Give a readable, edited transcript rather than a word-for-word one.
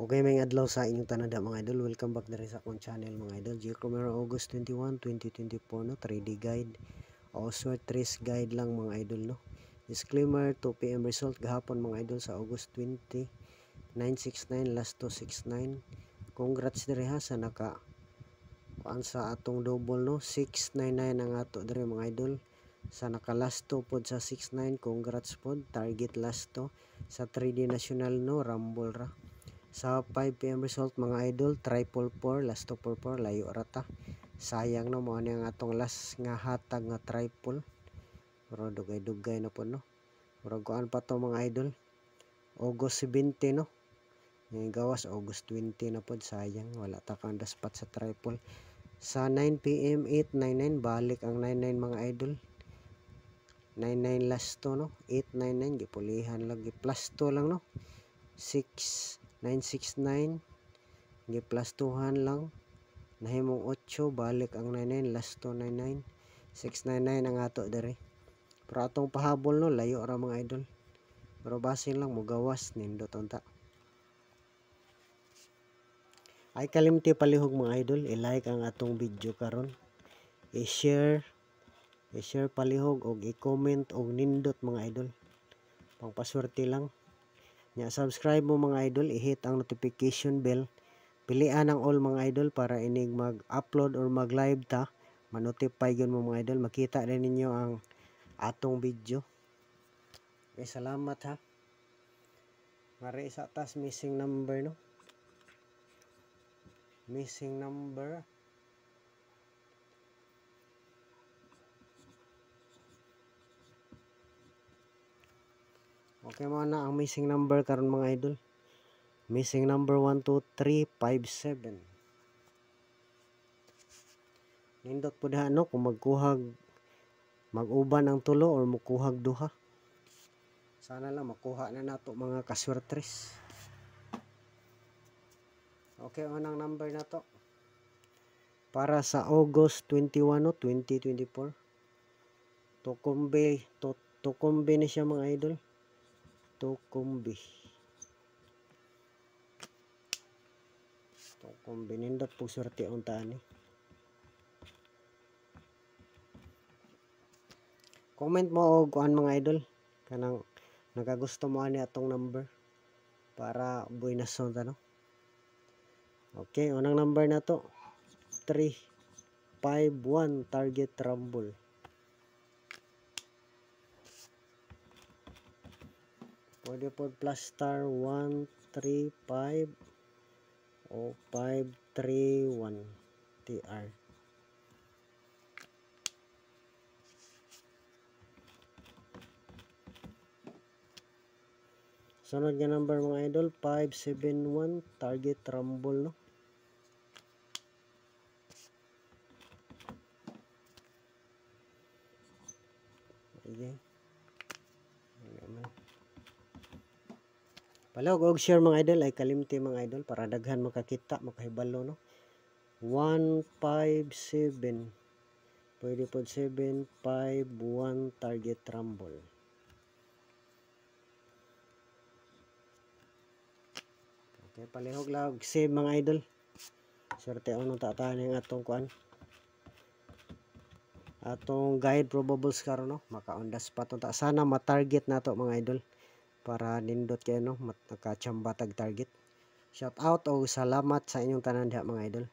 Okay, may adlaw sa inyong tanan mga idol. Welcome back diri sa akong channel mga idol. J. Romero, August 21, 2024 no, 3D guide o short trace guide lang mga idol no. Disclaimer, 2 PM result gahapon mga idol sa August 20, 969 last 269. Congrats diri ha sa naka kuan sa atong double no, 699 ang ato diri mga idol. Sa naka last 2 pod sa 69, congrats pod. Target last 2 sa 3D national no, rumble ra. Sa 5 PM result mga idol, triple 4, last 244, layo rata. Sayang no, mo ang atong last nga hatag nga triple. Pero dugay-dugay na po no. Pero kuan pa to mga idol. August 20 no. Yung gawas August 20 na po, sayang wala ta kang spot sa triple. Sa 9 PM 899 balik ang 99 mga idol. 99 last to no, 899 gipulihan lang, plus 2 lang no. 969 gi plus 2han lang, nahimong 8 balik ang 99 last to 99 699 ang ato dere. Pero atong pahabol no, layo ra mga idol. Pero basin lang mo gawas nindot unta. Ay kalimti palihog mga idol, i-like ang atong video karon, i-share palihog og i-comment og nindot mga idol. Pangpaswerte lang. Nya subscribe mo mga idol, i-hit ang notification bell. Pilian ang all mga idol para inig mag-upload or mag-live ta, ma-notify yun mo mga idol, makita din ninyo ang atong video. Okay, salamat ha. Mari sa tas missing number no. Missing number. Okay mo na ang missing number karon mga idol. Missing number 12357. Nindot po diha no kung magkuhag mag-uban ang tulo or mukuhag duha. Sana lang makuha na nato mga kaswertres. Okay, unang number na to. Para sa August 21 no, 2024. Tukumbi ni siya mga idol. Tukumbi nindot po swerte untaan eh. Comment mo og kuan mga idol kanang nagagusto mo ani atong number para buenas sonta no. Okay, unang number na to 351 target rumble. Pwede po plus star 135 o 531 TR. Sunod nga number mga idol 571 target rumble no. Okay. Palihog og share mga idol, ay kalimti mga idol para daghan makakita, makahibalo no. 157. Pwede po 751 target rumble. Okay, palihog lang save mga idol. Swerte ang tatahan ng atong kuan. Atong guide probables karon no, maka on the spot unta. Sana ma-target nato mga idol para nindot kayo no, makachamba tag target. Shout out o salamat sa inyong tanan diha mga idol.